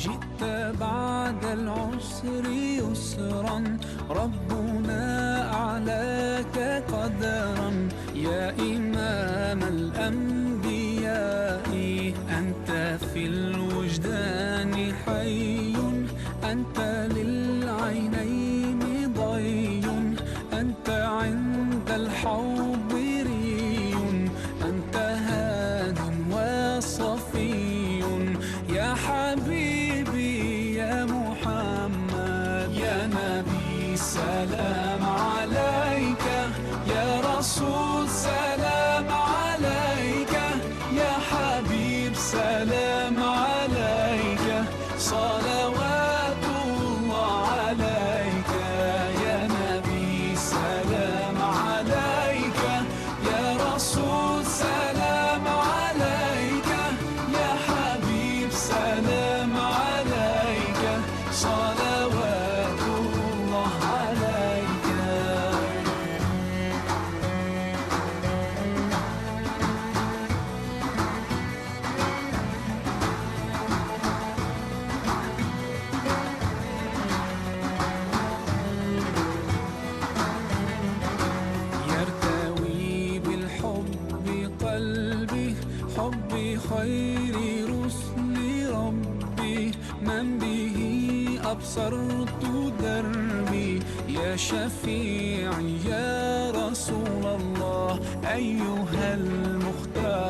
جئت بعد العسر يسرا، ربنا أعلاك قدرا. يا إمام الأنبياء أنت في الوجدان حي، أنت للعينين ضي، أنت عند الحوض ري، أنت هاد وصفي. يا حبيبي يا محمد، يا نبي سلام عليك، يا رسول سلام عليك، يا حبيب سلام عليك، صلوات الله عليك. يا نبي سلام عليك، يا رسول سلام عليك، يا حبيب سلام عليك، صلوات الله عليك. يرتوي بالحب قلبي، حب خير رسل ربي، من به أبصرت دربي. يا شفيعي يا رسول الله، أيها المختار